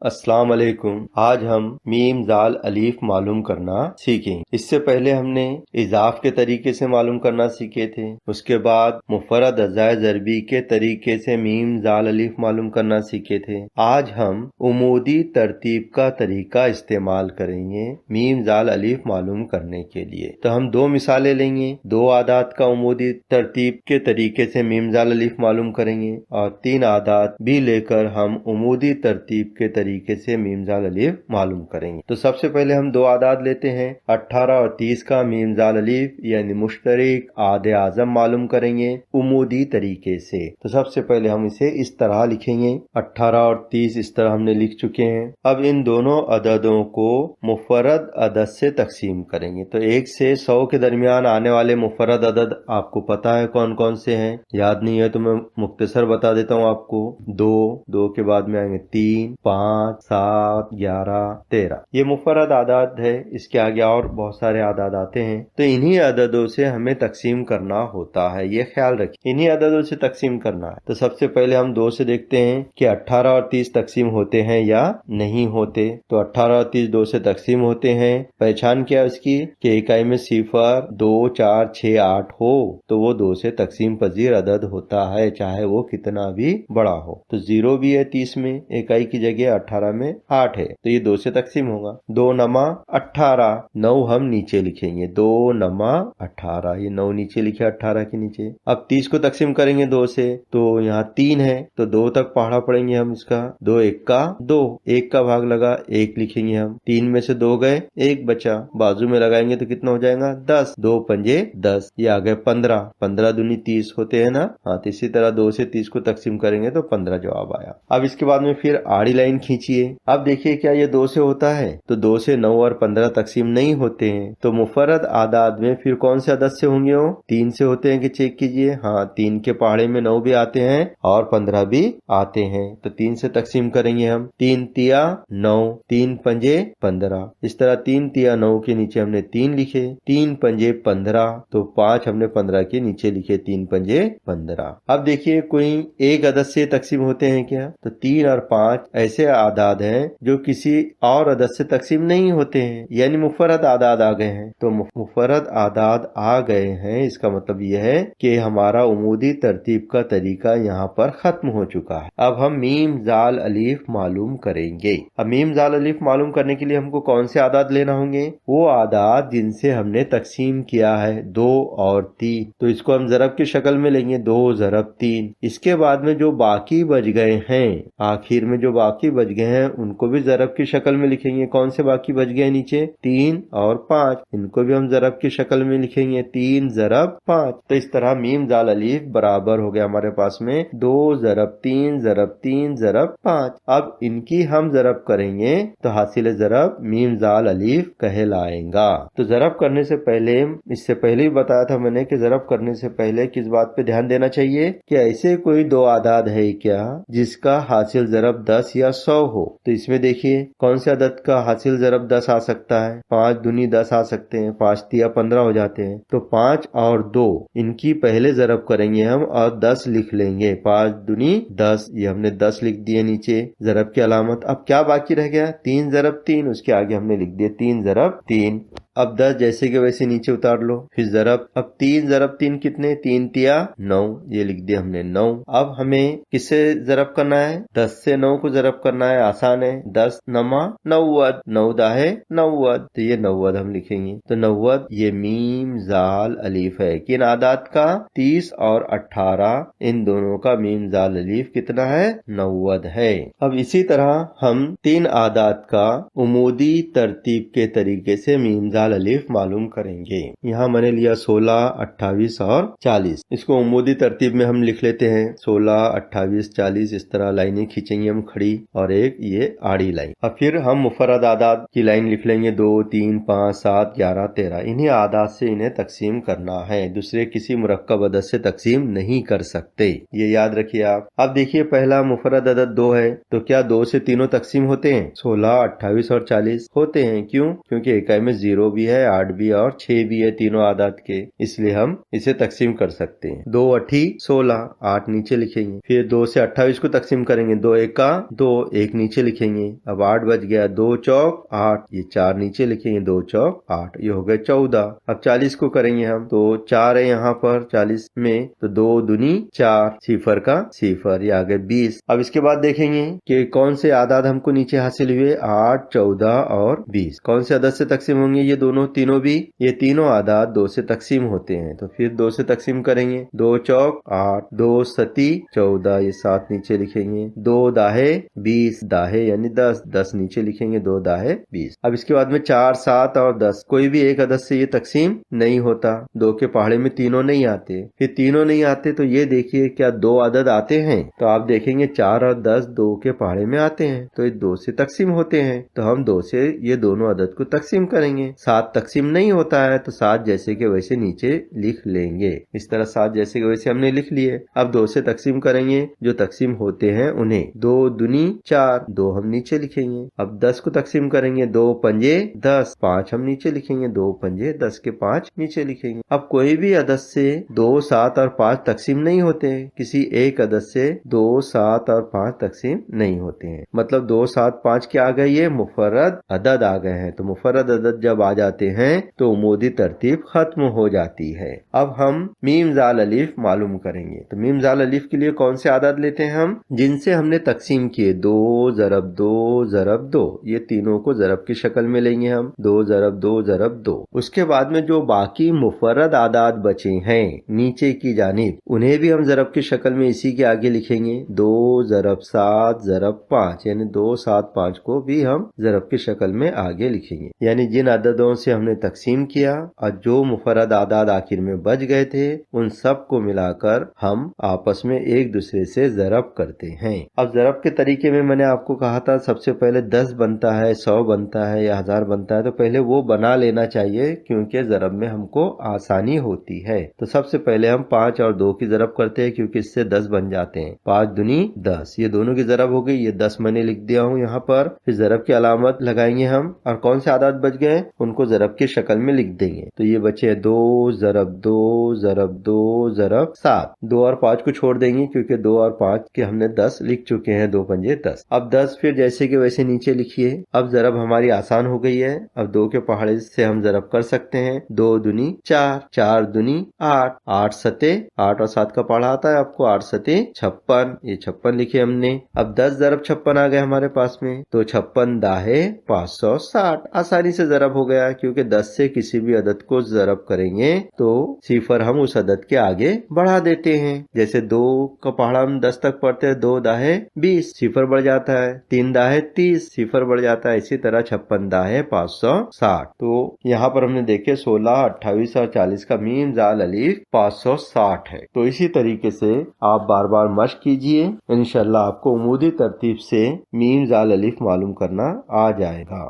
अस्सलाम वालेकुम। आज हम मीम जाल अलीफ मालूम करना सीखेंगे। इससे पहले हमने इजाफ के तरीके से मालूम करना सीखे थे। उसके बाद मुफरद अज़ाए ज़रबी के तरीके से मीम जाल अलीफ मालूम करना सीखे थे। आज हम उमूदी तरतीब का तरीका इस्तेमाल करेंगे मीम जाल अलीफ मालूम करने के लिए। तो हम दो मिसालें लेंगे, दो आदात का उमूदी तरतीब के तरीके से मीम जाल अलीफ मालूम करेंगे और तीन आदात भी लेकर हम उमूदी तरतीब के तरीके से मीम जाल अलीफ मालूम करेंगे। तो सबसे पहले हम दो आदाद लेते हैं। 18 और 30 का मीम जाल अलीफ यानी मुश्तरक आदे आज़म मालूम करेंगे उमूदी तरीके से। तो सबसे पहले हम इसे इस तरह लिखेंगे, 18 और 30 इस तरह हमने लिख चुके हैं। अब इन दोनों अददों को मुफरद अदद से तकसीम करेंगे। तो 1 से 100 के दरमियान आने वाले मुफरद अदद आपको पता है कौन कौन से हैं, याद नहीं है तो मैं मुख्तसर बता देता हूँ आपको। 2 के बाद में आएंगे 3, 5, 7, 11, 13। ये मुफरद आदाद है, इसके आगे और बहुत सारे आदाद आते हैं। तो इन्हीं अददों से हमें तकसीम करना होता है, ये ख्याल रखिए, इन्हीं अददों से तकसीम करना है। तो सबसे पहले हम 2 से देखते हैं कि 18 और 30 तकसीम होते हैं या नहीं होते। तो 18 और 30 2 से तकसीम होते हैं। पहचान क्या है उसकी कि इकाई में 0, 2, 4, 6, 8 हो तो वो 2 से तकसीम पजीर अदद होता है, चाहे वो कितना भी बड़ा हो। तो 0 भी है 30 में, इकाई की जगह 18 में 8 है, तो ये 2 से तकसीम होगा। 2 नमा 18, 9 हम नीचे लिखेंगे, 2 नमा 18, ये 9 नीचे लिखे 18 के नीचे। अब 30 को तकसीम करेंगे 2 से, तो यहाँ 3 है तो 2 तक पढ़ा पड़ेंगे हम इसका। 2 1 का 2, 1 का भाग लगा 1 लिखेंगे हम। 3 में से 2 गए, 1 बचा, बाजू में लगाएंगे तो कितना हो जाएगा 10, 2 पंजे 10, ये आ गए 15, 15 दूनी 30 होते हैं ना। हाँ, तो इसी तरह 2 से 30 को तकसीम करेंगे तो 15 जवाब आया। अब इसके बाद में फिर आड़ी लाइन खींचिए। अब देखिए क्या ये 2 से होता है, तो 2 से 9 और 15 तकसीम नहीं होते हैं। तो मुफरद आदाद में फिर कौन से अदद से होंगे वो? 3 से होते हैं कि चेक कीजिए। हाँ, 3 के पहाड़े में 9 भी आते हैं और 15 भी आते हैं, तो 3 से तकसीम करेंगे हम। 3 तिया 9, 3 पंजे 15। इस तरह 3 तिया 9 के नीचे हमने 3 लिखे, 3 पंजे 15, तो 5 हमने 15 के नीचे लिखे, 3 पंजे 15। अब देखिए कोई एक अदद से तकसीम होते हैं क्या? तो 3 और 5 ऐसे आदाद हैं जो किसी और अदद से तकसीम नहीं होते हैं, यानी मुफरद आदाद आ गए हैं। तो मुफरद आदाद आ गए हैं, इसका मतलब यह है कि हमारा उमूदी तरतीब का तरीका यहाँ पर खत्म हो चुका है। अब हम मीम जाल अलीफ मालूम करेंगे। अब मीम जाल अलीफ मालूम करने के लिए हमको कौन से आदाद लेना होंगे? वो आदाद जिनसे हमने तकसीम किया है 2 और 3, तो इसको हम ज़रब की शक्ल में लेंगे, 2 ज़रब 3। इसके बाद में जो बाकी बच गए हैं, आखिर में जो बाकी बच गए हैं उनको भी ज़रब की शक्ल में लिखेंगे। कौन से बाकी बच गए नीचे? 3 और 5, इनको भी हम ज़रब की शक्ल में लिखेंगे, 3 ज़रब 5। तो इस तरह मीम जाल अलीफ बराबर हो गया हमारे पास में 2 ज़रब 3 ज़रब 3 ज़रब 5। अब इनकी हम ज़रब करेंगे तो हासिल ज़रब मीम जाल अलीफ कहलाएगा। तो ज़रब करने से पहले, इससे पहले भी बताया था मैंने कि ज़रब करने से पहले किस बात पे ध्यान देना चाहिए कि ऐसे कोई दो आदाद है क्या जिसका हासिल ज़रब 10 या 100 हो। तो इसमें देखिए कौन से अदद का हासिल ज़रब 10 आ सकता है? 5 दूनी 10 आ सकते हैं, 5 तिया 15 हो जाते हैं। तो 5 और 2 इनकी पहले ज़रब करेंगे हम और 10 लिख लेंगे, 5 दूनी 10, ये हमने 10 लिख दिए नीचे ज़रब की अलामत। अब क्या बाकी रह गया? 3 ज़रब 3, उसके आगे हमने लिख दिया 3 ज़रब 3। अब 10 जैसे के वैसे नीचे उतार लो, फिर ज़रब। अब 3 ज़रब 3 कितने? 3 तिया 9, ये लिख दिया हमने 9। अब हमें किससे ज़रब करना है? 10 से 9 को ज़रब करना है, आसान है। 10 नमा 90, 9 दाहे 90, तो ये 90 हम लिखेंगे। तो 90 ये मीम जाल अलीफ है। किन आदाद का? 30 और 18, इन दोनों का मीम जाल अलीफ कितना है? 90 है। अब इसी तरह हम 3 आदाद का उमूदी तरतीब के तरीके से मीम जाल अलीफ मालूम करेंगे। यहाँ मैंने लिया 16, 28 और 40। इसको उमूदी तरतीब में हम लिख लेते हैं, 16, 28, 40, इस तरह लाइनें खींचेंगे हम खड़ी और एक ये आड़ी लाइन। अब फिर हम मुफरद आदाद की लाइन लिख लेंगे, 2, 3, 5, 7, 11, 13। इन्हीं आदाद से इन्हें तकसीम करना है, दूसरे किसी मुरक्कब अदद से तकसीम नहीं कर सकते, ये याद रखिए आप। अब देखिए पहला मुफरद अदद 2 है, तो क्या 2 से तीनों तकसीम होते हैं? 16, 28 और 40 होते हैं। क्यों? क्योंकि इकाई में 0 भी है, 8 भी है और 6 भी है, तीनों आदाद के, इसलिए हम इसे तकसीम कर सकते हैं। 2 8 16, 8 नीचे लिखेंगे। फिर 2 से 28 को तकसीम करेंगे, 2 1 2, 1 नीचे लिखेंगे। अब 8 बच गया, 2 चौक 8, ये 4 नीचे लिखेंगे, 2 चौक 8, ये हो गए 14। अब 40 को करेंगे हम, तो 4 है यहाँ पर 40 में, तो 2 दूनी 4, सिफर का सिफर, ये आ गए 20। अब इसके बाद देखेंगे कि कौन से आदाद हमको नीचे हासिल हुए, 8 14 और 20 कौन से अदद से तकसीम होंगे, ये दोनों तीनों भी, ये तीनों आदाद 2 से तकसीम होते हैं। तो फिर 2 से तकसीम करेंगे, 2 चौक 8, 2 सती 14, ये 7 नीचे लिखेंगे। 2 दाहे 20, दाहे यानी 10, 10 नीचे लिखेंगे, 2 दाहे 20। अब इसके बाद में 4 7 और 10, कोई भी एक अदद से ये तकसीम नहीं होता, 2 के पहाड़े में तीनों नहीं आते। फिर तीनों नहीं आते तो ये देखिए क्या 2 अदद आते हैं, तो आप देखेंगे 4 और 10 2 के पहाड़े में आते हैं, तो ये 2 से तकसीम होते हैं, तो हम 2 से ये दोनों अदद को तकसीम करेंगे। 7 तकसीम नहीं होता है, तो 7 जैसे के वैसे नीचे लिख लेंगे। इस तरह 7 जैसे के वैसे हमने लिख लिए। अब 2 से तकसीम करेंगे, जो तकसीम होते हैं उन्हें, 2 दूनी 4, 2 हम नीचे लिखेंगे। अब 10 को तकसीम करेंगे, 2 पंजे 10, 5 हम नीचे लिखेंगे, 2 पंजे 10 के 5 नीचे लिखेंगे। अब कोई भी अदद से 2 7 और 5 तकसीम नहीं होते, किसी एक अदद से 2 7 और 5 तकसीम नहीं होते हैं, मतलब 2 7 5 क्या आ गए, ये मुफर्रद अदद आ गए हैं। तो मुफर्रद अदद जब आ जाते हैं तो उमूदी तरतीब खत्म हो जाती है। अब हम मीम जाल अलीफ मालूम करेंगे। तो मीम जाल अलीफ के लिए कौन से आदाद लेते हैं हम, जिनसे हमने तकसीम किए, 2 ज़रब 2 ज़रब 2, ये तीनों को ज़रब की शक्ल में लेंगे हम, 2 ज़रब 2 ज़रब 2। उसके बाद में जो बाकी मुफर्रद आदाद बचे हैं नीचे की जानिब, उन्हें भी हम ज़रब की शक्ल में इसी के आगे लिखेंगे, 2 ज़रब 7 ज़रब 5, यानी 2 7 5 को भी हम ज़रब की शक्ल में आगे लिखेंगे। यानी जिन अददों से हमने तकसीम किया और जो मुफर्रद आदाद आखिर में बच गए थे, उन सब को मिलाकर हम आपस में एक दूसरे से ज़रब करते हैं। अब ज़रब के तरीके में मैंने आपको कहा था सबसे पहले 10 बनता है, 100 बनता है या 1000 बनता है, तो पहले वो बना लेना चाहिए, क्योंकि ज़रब में हमको आसानी होती है। तो सबसे पहले हम 5 और 2 की ज़रब करते हैं, क्योंकि इससे 10 बन जाते हैं। 5 दूनी 10, ये दोनों की ज़रब हो गई, ये 10 मैंने लिख दिया हूँ यहाँ पर। फिर ज़रब की अलामत लगाएंगे हम, और कौन से आदाद बच गए उनको ज़रब की शक्ल में लिख देंगे। तो ये बचे 2 ज़रब 2 ज़रब 2 ज़रब 7, 2 और 5 को छोड़ देंगे, क्योंकि 2 और 5 के हमने 10 लिख चुके हैं, 2 पंजे 10। अब 10 फिर जैसे के वैसे नीचे लिखिए। अब ज़रब हमारी आसान हो गई है। अब 2 के पहाड़े से हम ज़रब कर सकते हैं, 2 दूनी 4, 4 दूनी 8, 8 सते 8 और 7 का पहाड़ा आता है आपको, 8 सते 56, ये 56 लिखे हमने। अब 10 ज़रब 56 आ गए हमारे पास में, तो 56 दाहे 560, आसानी से ज़रब हो गया, क्योंकि 10 से किसी भी अदद को ज़रब करेंगे तो सिफर हम उस अदद के आगे बढ़ा देते हैं। जैसे 2 का पहाड़ा हम 10 तक पढ़ते हैं, 2 दाहे 20, सिफर बढ़ जाता है, 3 दाहे 30, सिफर बढ़ जाता है। इसी तरह 56 दाहे 560। तो यहाँ पर हमने देखे 16, 28 और 40 का मीम जाल अलीफ 560 है। तो इसी तरीके से आप बार बार मश्क कीजिए, इंशाअल्लाह आपको उमूदी तरतीब से मीम जाल अलीफ मालूम करना आ जाएगा।